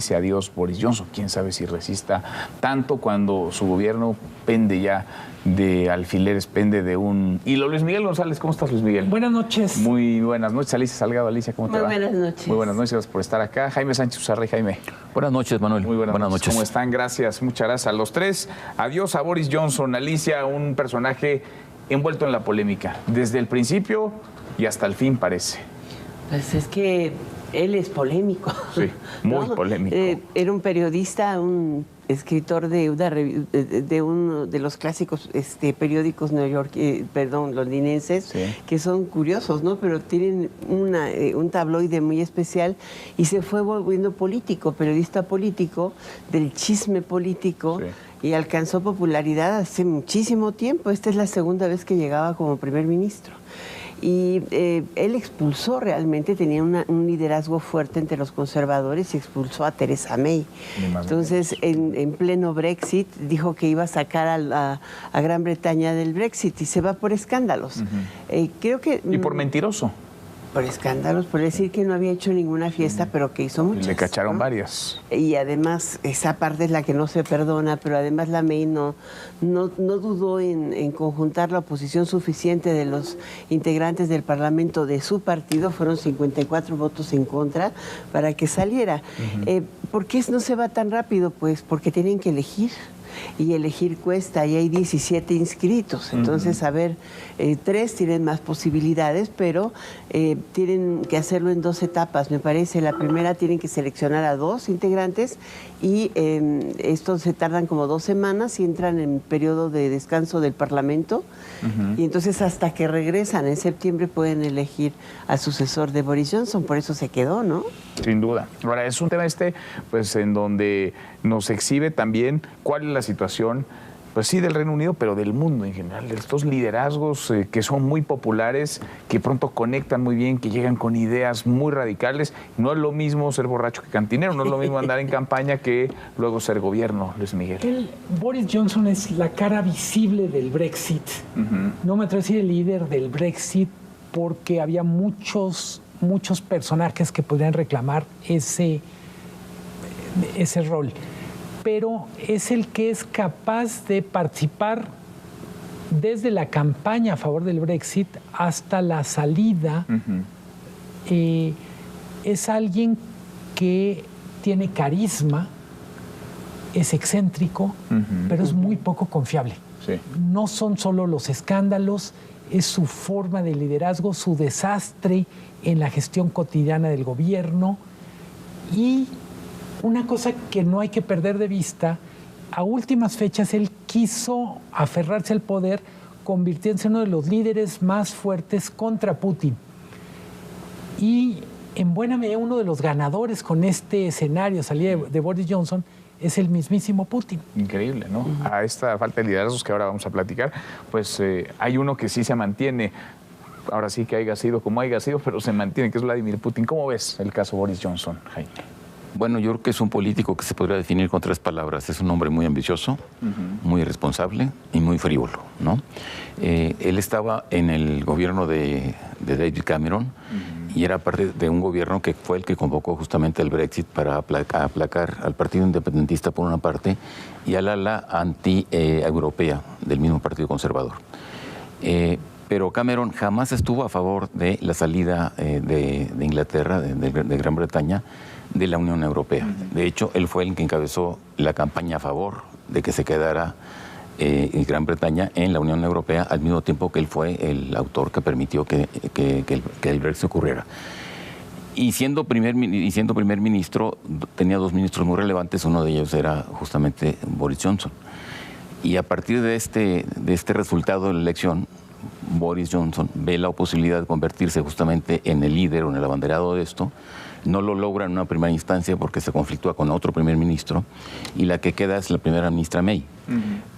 dice adiós Boris Johnson. Quién sabe si resista tanto cuando su gobierno pende ya de alfileres, pende de un... Y Luis Miguel González, ¿cómo estás, Luis Miguel? Buenas noches. Muy buenas noches, Alicia Salgado. Alicia, ¿cómo te va? Muy buenas noches. Muy buenas noches, gracias por estar acá. Jaime Sánchez Uzarrey, Jaime. Buenas noches, Manuel. Muy buenas noches. ¿Cómo están? Gracias, muchas gracias a los tres. Adiós a Boris Johnson. Alicia, un personaje envuelto en la polémica, desde el principio y hasta el fin, parece. Pues es que él es polémico. Sí, muy polémico. Era un periodista, un escritor de uno de los clásicos periódicos londinenses, sí, que son curiosos, ¿no? Pero tienen un tabloide muy especial y se fue volviendo político, periodista político, del chisme político. Sí. Y alcanzó popularidad hace muchísimo tiempo. Esta es la segunda vez que llegaba como primer ministro. Y él expulsó realmente, tenía un liderazgo fuerte entre los conservadores y expulsó a Theresa May. Entonces, en pleno Brexit, dijo que iba a sacar a Gran Bretaña del Brexit y se va por escándalos. Creo que... Y por mentiroso. Por escándalos, por decir que no había hecho ninguna fiesta, pero que hizo muchas. Le cacharon, ¿no? Varias. Y además, esa parte es la que no se perdona, pero además la May no dudó en conjuntar la oposición suficiente de los integrantes del Parlamento de su partido, fueron 54 votos en contra, para que saliera. ¿Por qué no se va tan rápido? Pues porque tienen que elegir. Y elegir cuesta, y hay 17 inscritos. Entonces, a ver, 3 tienen más posibilidades, pero tienen que hacerlo en 2 etapas, me parece. La primera tienen que seleccionar a 2 integrantes y estos se tardan como 2 semanas y entran en periodo de descanso del Parlamento. Y entonces hasta que regresan en septiembre pueden elegir al sucesor de Boris Johnson. Por eso se quedó, ¿no? Sin duda. Ahora, es un tema pues en donde nos exhibe también cuál es la situación, pues sí, del Reino Unido, pero del mundo en general, de estos liderazgos que son muy populares, que pronto conectan muy bien, que llegan con ideas muy radicales. No es lo mismo ser borracho que cantinero, no es lo mismo andar en campaña que luego ser gobierno, Luis Miguel. Boris Johnson es la cara visible del Brexit. No me atrevo a decir el líder del Brexit porque había muchos personajes que podrían reclamar ese rol. Pero es el que es capaz de participar desde la campaña a favor del Brexit hasta la salida. Es alguien que tiene carisma, es excéntrico, pero es muy poco confiable. Sí. No son solo los escándalos, es su forma de liderazgo, su desastre en la gestión cotidiana del gobierno. Y una cosa que no hay que perder de vista, a últimas fechas él quiso aferrarse al poder, convirtiéndose en uno de los líderes más fuertes contra Putin. Y en buena medida uno de los ganadores con este escenario, salida de Boris Johnson, es el mismísimo Putin. Increíble, ¿no? A esta falta de liderazgos que ahora vamos a platicar, pues hay uno que sí se mantiene. Ahora sí que haya sido como haya sido, pero se mantiene, que es Vladimir Putin. ¿Cómo ves el caso Boris Johnson, Jaime? Bueno, yo creo que es un político que se podría definir con 3 palabras. Es un hombre muy ambicioso, muy irresponsable y muy frívolo, ¿no? Él estaba en el gobierno de David Cameron y era parte de un gobierno que fue el que convocó justamente el Brexit para aplacar al Partido Independentista por una parte y al ala anti-europea del mismo Partido Conservador. Pero Cameron jamás estuvo a favor de la salida de Inglaterra, de Gran Bretaña, de la Unión Europea. De hecho, él fue el que encabezó la campaña a favor de que se quedara Gran Bretaña en la Unión Europea, al mismo tiempo que él fue el autor que permitió que el Brexit ocurriera. Y siendo primer ministro, tenía 2 ministros muy relevantes, uno de ellos era justamente Boris Johnson. Y a partir de este resultado de la elección, Boris Johnson ve la posibilidad de convertirse justamente en el líder o en el abanderado de esto. No lo logra en una primera instancia porque se conflictúa con otro primer ministro y la que queda es la primera ministra May.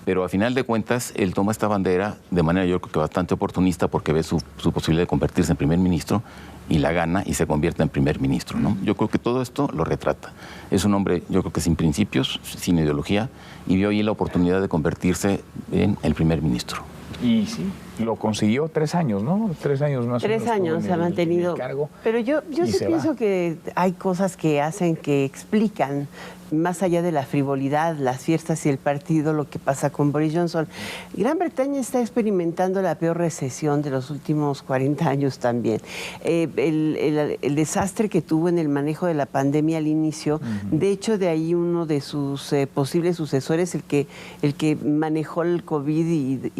Pero a final de cuentas, él toma esta bandera de manera yo creo que bastante oportunista porque ve su posibilidad de convertirse en primer ministro y la gana y se convierte en primer ministro, ¿no? Yo creo que todo esto lo retrata. Es un hombre, yo creo que sin principios, sin ideología, y vio ahí la oportunidad de convertirse en el primer ministro. Y sí. lo consiguió 3 años, ¿no? 3 años más. 3 años se ha mantenido. Pero yo sí pienso que hay cosas que hacen, que explican, más allá de la frivolidad, las fiestas y el partido, lo que pasa con Boris Johnson. Gran Bretaña está experimentando la peor recesión de los últimos 40 años también. El desastre que tuvo en el manejo de la pandemia al inicio, de hecho de ahí uno de sus posibles sucesores, el que manejó el COVID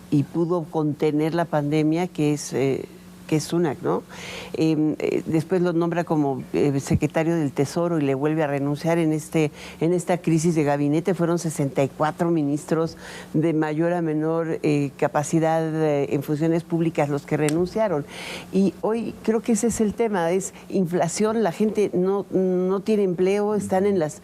y pudo contener la pandemia, que es Sunak, ¿no? Después lo nombra como secretario del Tesoro y le vuelve a renunciar en esta crisis de gabinete. Fueron 64 ministros de mayor a menor capacidad en funciones públicas los que renunciaron. Y hoy creo que ese es el tema, es inflación, la gente no tiene empleo, están en las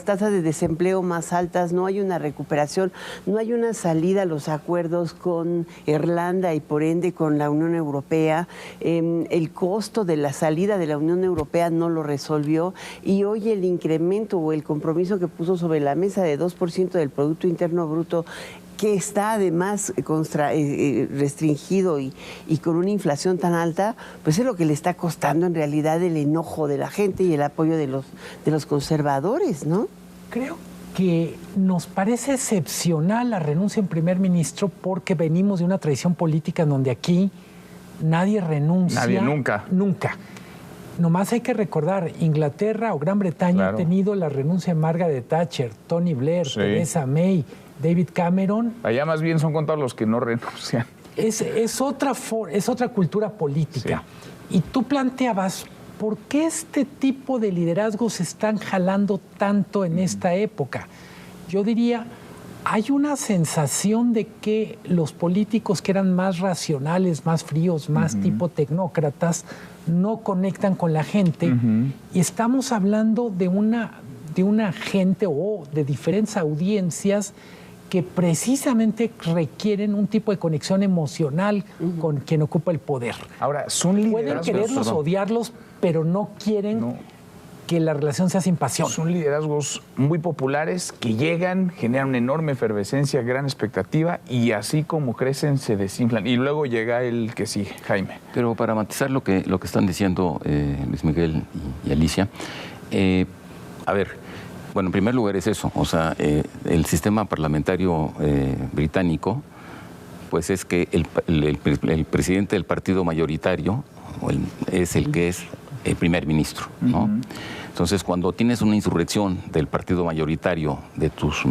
tasas de desempleo más altas, no hay una recuperación, no hay una salida a los acuerdos con Irlanda y por ende con la Unión Europea. El costo de la salida de la Unión Europea no lo resolvió y hoy el incremento o el compromiso que puso sobre la mesa de 2% del Producto Interno Bruto, que está además restringido y con una inflación tan alta, pues es lo que le está costando en realidad el enojo de la gente y el apoyo de los conservadores, ¿no? Creo que nos parece excepcional la renuncia en primer ministro porque venimos de una tradición política en donde aquí nadie renuncia. Nadie, nunca. Nunca. Nomás hay que recordar, Inglaterra o Gran Bretaña ha tenido la renuncia de Margaret Thatcher, Tony Blair, Theresa May, David Cameron. Allá más bien son contados los que no renuncian. Es otra cultura política. Sí. Y tú planteabas, ¿por qué este tipo de liderazgos se están jalando tanto en esta época? Yo diría, hay una sensación de que los políticos que eran más racionales, más fríos, más tipo tecnócratas, no conectan con la gente. Y estamos hablando de una gente o de diferentes audiencias que precisamente requieren un tipo de conexión emocional con quien ocupa el poder. Ahora, son liderazgos. Pueden quererlos, odiarlos, pero no quieren que la relación sea sin pasión. Son liderazgos muy populares que llegan, generan una enorme efervescencia, gran expectativa y así como crecen se desinflan. Y luego llega el que sigue, Jaime. Pero para matizar lo que están diciendo Luis Miguel y Alicia, a ver, bueno, en primer lugar es eso, o sea, el sistema parlamentario británico, pues es que el presidente del partido mayoritario es el que es el primer ministro, ¿no? Entonces, cuando tienes una insurrección del partido mayoritario de tus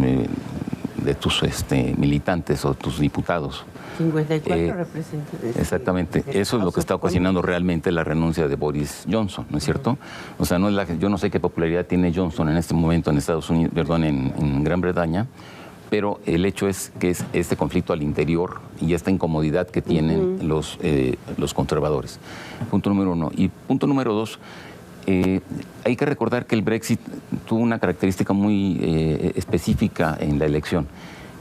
militantes o tus diputados, 54 representantes. Exactamente, eso es lo que está ocasionando realmente la renuncia de Boris Johnson, ¿no es cierto? O sea, yo no sé qué popularidad tiene Johnson en este momento en Estados Unidos, perdón, en Gran Bretaña, pero el hecho es que es este conflicto al interior y esta incomodidad que tienen los conservadores. Punto número 1. Y punto número 2, hay que recordar que el Brexit tuvo una característica muy específica en la elección.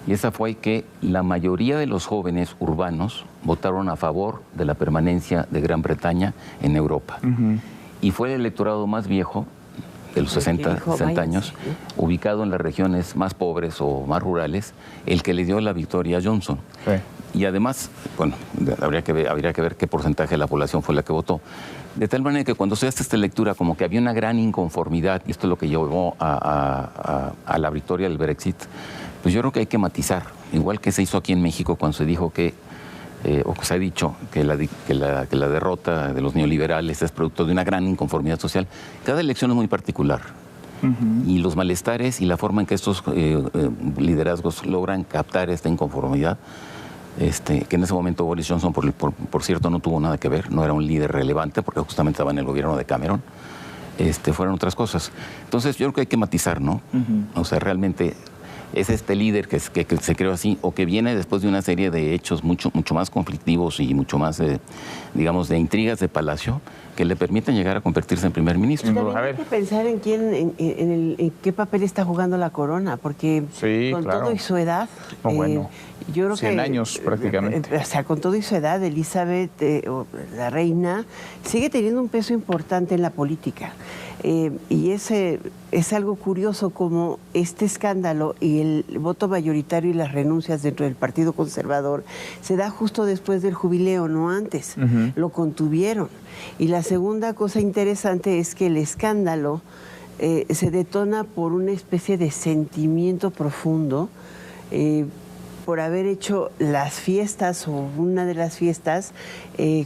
Y esa fue que la mayoría de los jóvenes urbanos votaron a favor de la permanencia de Gran Bretaña en Europa. Y fue el electorado más viejo de los 60 años, ubicado en las regiones más pobres o más rurales, el que le dio la victoria a Johnson. Y además, bueno, habría que ver qué porcentaje de la población fue la que votó. De tal manera que cuando se hace esta lectura, como que había una gran inconformidad, y esto es lo que llevó a la victoria del Brexit, pues yo creo que hay que matizar, igual que se hizo aquí en México cuando se dijo que o que se ha dicho que la derrota de los neoliberales es producto de una gran inconformidad social. Cada elección es muy particular. Y los malestares y la forma en que estos liderazgos logran captar esta inconformidad, que en ese momento Boris Johnson, por cierto, no tuvo nada que ver, no era un líder relevante porque justamente estaba en el gobierno de Cameron, fueron otras cosas. Entonces yo creo que hay que matizar, ¿no? O sea, realmente es este líder que se creó así o que viene después de una serie de hechos mucho más conflictivos y mucho más, digamos, de intrigas de palacio que le permiten llegar a convertirse en primer ministro. También hay que pensar en en qué papel está jugando la corona, porque con todo y su edad, yo creo 100 años prácticamente. O sea, con todo y su edad, Elizabeth, la reina, sigue teniendo un peso importante en la política. Y es algo curioso como este escándalo y el voto mayoritario y las renuncias dentro del Partido Conservador se da justo después del jubileo, no antes. Lo contuvieron. Y la segunda cosa interesante es que el escándalo se detona por una especie de sentimiento profundo por haber hecho las fiestas o una de las fiestas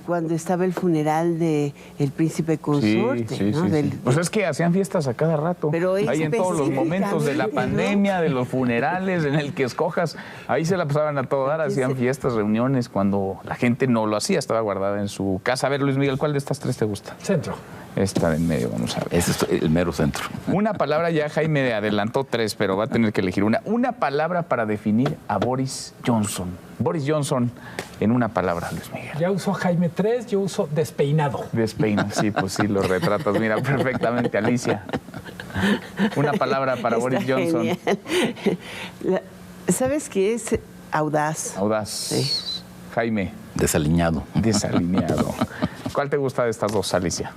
cuando estaba el funeral del príncipe consorte. ¿No? Pues es que hacían fiestas a cada rato. Pero ahí en todos los momentos de la pandemia, de los funerales, en el que escojas, ahí se la pasaban a todo dar, hacían fiestas, reuniones, cuando la gente no lo hacía, estaba guardada en su casa. A ver, Luis Miguel, ¿cuál de estas tres te gusta? Centro. Esta de en medio, vamos a ver. Ese es el mero centro. Una palabra, ya Jaime adelantó tres, pero va a tener que elegir una. Una palabra para definir a Boris Johnson. Boris Johnson en una palabra, Luis Miguel. Ya usó Jaime 3, yo uso despeinado. Despeinado, sí, pues sí, los retratos. Mira, perfectamente, Alicia. Una palabra para Boris Johnson. ¿Sabes qué es? Audaz. Audaz. Sí. Jaime. Desaliñado. Desalineado. ¿Cuál te gusta de estas dos, Alicia?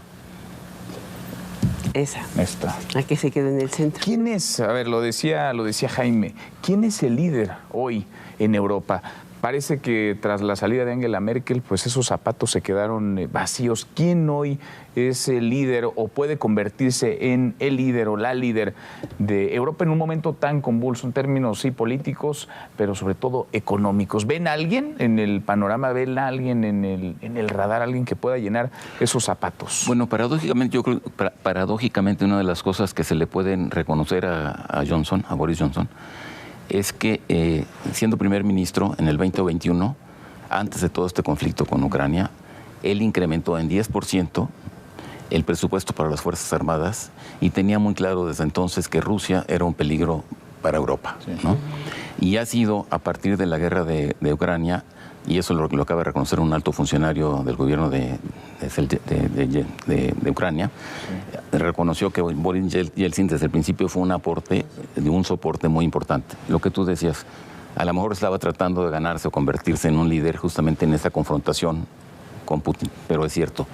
Esa. Esta. La que se quedó en el centro. ¿Quién es, a ver, lo decía Jaime, quién es el líder hoy en Europa? Parece que tras la salida de Angela Merkel, pues esos zapatos se quedaron vacíos. ¿Quién hoy es el líder o puede convertirse en el líder o la líder de Europa en un momento tan convulso en términos sí políticos, pero sobre todo económicos? ¿Ven a alguien en el panorama, ven a alguien en el radar, alguien que pueda llenar esos zapatos? Bueno, paradójicamente, yo creo paradójicamente una de las cosas que se le pueden reconocer a Johnson, a Boris Johnson, es que siendo primer ministro en el 2021, antes de todo este conflicto con Ucrania, él incrementó en 10% el presupuesto para las Fuerzas Armadas y tenía muy claro desde entonces que Rusia era un peligro para Europa, ¿no? Y ha sido a partir de la guerra de Ucrania, y eso lo acaba de reconocer un alto funcionario del gobierno de Ucrania, reconoció que Boris Yeltsin desde el principio fue un soporte muy importante. Lo que tú decías, a lo mejor estaba tratando de ganarse o convertirse en un líder justamente en esta confrontación con Putin, pero es cierto.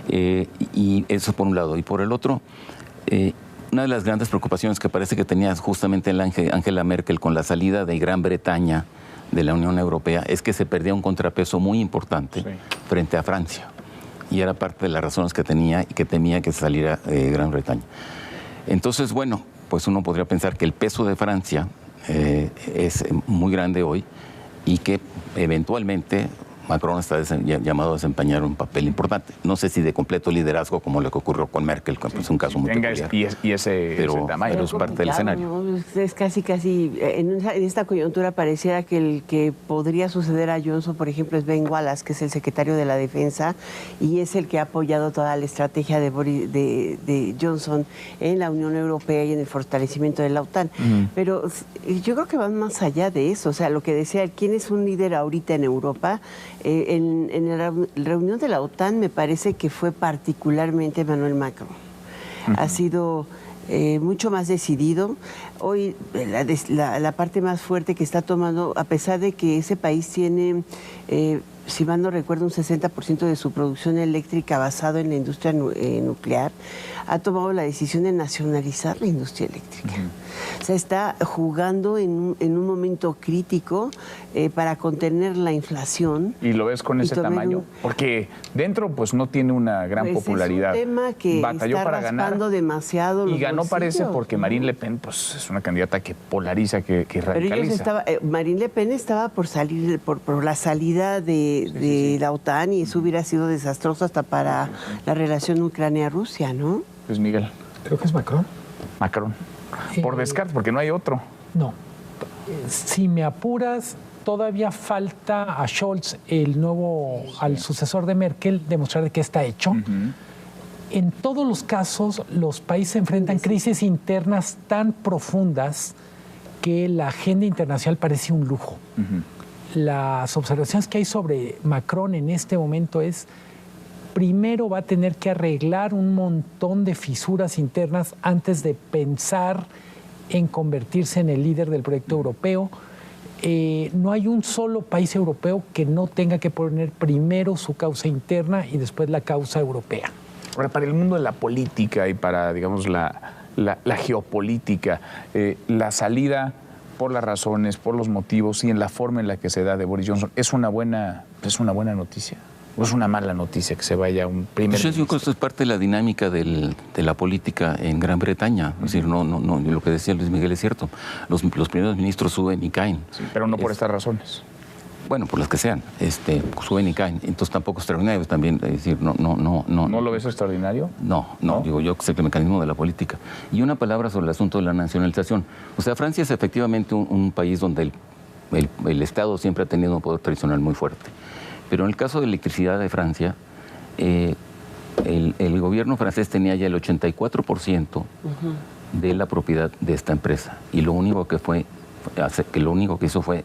Y eso por un lado. Y por el otro, una de las grandes preocupaciones que parece que tenía justamente Angela Merkel con la salida de Gran Bretaña de la Unión Europea es que se perdía un contrapeso muy importante frente a Francia. Y era parte de las razones que tenía y que temía que saliera Gran Bretaña. Entonces, bueno, pues uno podría pensar que el peso de Francia es muy grande hoy y que eventualmente Macron está llamado a desempeñar un papel importante. No sé si de completo liderazgo como lo que ocurrió con Merkel, que es un caso muy peculiar. Ese tamaño. Pero es parte del escenario. ¿No? Es casi, en esta coyuntura pareciera que el que podría suceder a Johnson, por ejemplo, es Ben Wallace, que es el secretario de la Defensa, y es el que ha apoyado toda la estrategia de Johnson en la Unión Europea y en el fortalecimiento de la OTAN. Pero yo creo que van más allá de eso. O sea, lo que decía, ¿quién es un líder ahorita en Europa? En la reunión de la OTAN me parece que fue particularmente Emmanuel Macron. Ha sido mucho más decidido. Hoy la parte más fuerte que está tomando, a pesar de que ese país tiene, si mal no recuerdo, un 60% de su producción eléctrica basado en la industria nuclear, ha tomado la decisión de nacionalizar la industria eléctrica. O sea, está jugando en un momento crítico para contener la inflación. ¿Y lo ves con ese tamaño? Porque dentro pues no tiene una gran popularidad. Es un tema que batalló está para ganar demasiado y ganó, bolsillos. Parece, porque Marine Le Pen pues es una candidata que polariza, que radicaliza. Marine Le Pen estaba por salir por la salida de la OTAN, y eso hubiera sido desastroso hasta para la relación Ucrania-Rusia, ¿no? Pues Miguel. Creo que es Macron. Macron. Por descarte, porque no hay otro. No. Si me apuras, todavía falta a Scholz, al sucesor de Merkel, demostrar de qué está hecho. En todos los casos, los países enfrentan crisis internas tan profundas que la agenda internacional parece un lujo. Las observaciones que hay sobre Macron en este momento es: primero va a tener que arreglar un montón de fisuras internas antes de pensar en convertirse en el líder del proyecto europeo. No hay un solo país europeo que no tenga que poner primero su causa interna y después la causa europea. Ahora, para el mundo de la política y para, digamos, la geopolítica, la salida por las razones, por los motivos y en la forma en la que se da de Boris Johnson, ¿es una buena noticia? ¿O es una mala noticia que se vaya un primer ministro? Yo creo que esto es parte de la dinámica de la política en Gran Bretaña. Es decir, no, lo que decía Luis Miguel es cierto. Los primeros ministros suben y caen. Sí, pero no por estas razones. Bueno, por las que sean, suben y caen. Entonces tampoco extraordinario también, es decir, no. ¿No lo ves extraordinario? No, digo yo que es el mecanismo de la política. Y una palabra sobre el asunto de la nacionalización. O sea, Francia es efectivamente un país donde el Estado siempre ha tenido un poder tradicional muy fuerte. Pero en el caso de electricidad de Francia, el gobierno francés tenía ya el 84% de la propiedad de esta empresa. Y lo único que hizo fue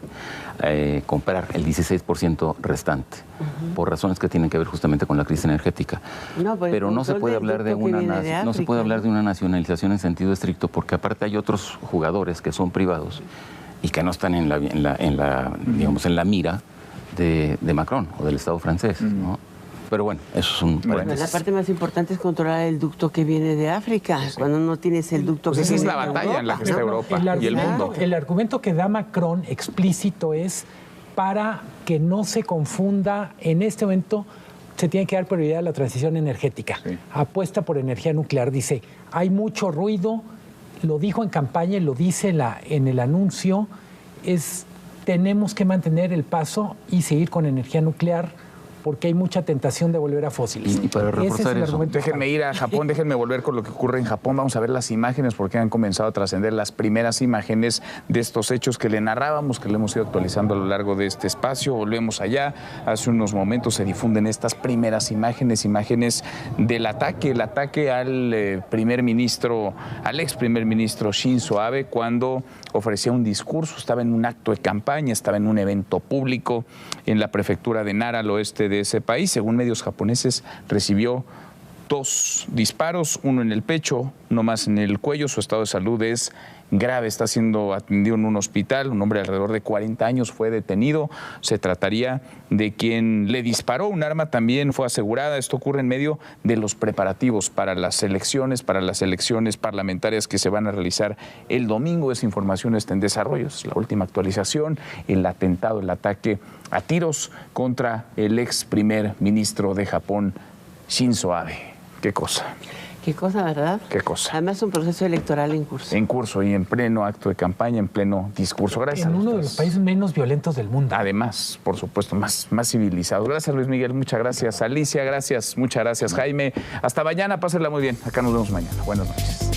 comprar el 16% restante, por razones que tienen que ver justamente con la crisis energética. Pero no se puede hablar de una nacionalización en sentido estricto, porque aparte hay otros jugadores que son privados y que no están en la mira de Macron o del Estado francés, ¿no? Pero bueno, eso es un paréntesis. La parte más importante es controlar el ducto que viene de África. Sí. Cuando no tienes el ducto pues que esa viene es la batalla en la que está Europa y el mundo. El argumento que da Macron explícito es para que no se confunda, en este momento se tiene que dar prioridad a la transición energética. Sí. Apuesta por energía nuclear. Dice, hay mucho ruido, lo dijo en campaña y lo dice en el anuncio, tenemos que mantener el paso y seguir con energía nuclear, porque hay mucha tentación de volver a fósiles. Y para reforzar eso, déjenme ir a Japón, déjenme volver con lo que ocurre en Japón. Vamos a ver las imágenes, porque han comenzado a trascender las primeras imágenes de estos hechos que le narrábamos, que le hemos ido actualizando a lo largo de este espacio. Volvemos allá. Hace unos momentos se difunden estas primeras imágenes del ataque, al ex primer ministro Shinzo Abe, cuando ofrecía un discurso, estaba en un acto de campaña, estaba en un evento público en la prefectura de Nara, al oeste de ese país. Según medios japoneses, recibió 2 disparos, uno en el pecho, no más en el cuello. Su estado de salud es grave, está siendo atendido en un hospital. Un hombre de alrededor de 40 años fue detenido. Se trataría de quien le disparó. Un arma también fue asegurada. Esto ocurre en medio de los preparativos para las elecciones parlamentarias que se van a realizar el domingo. Esa información está en desarrollo. Es la última actualización. El ataque a tiros contra el ex primer ministro de Japón, Shinzo Abe. Qué cosa. Qué cosa, ¿verdad? Qué cosa. Además, un proceso electoral en curso. En curso y en pleno acto de campaña, en pleno discurso. Gracias. En uno de los países menos violentos del mundo. Además, por supuesto, más civilizado. Gracias, Luis Miguel. Muchas gracias. Alicia, gracias. Muchas gracias, Jaime. Hasta mañana. Pásenla muy bien. Acá nos vemos mañana. Buenas noches.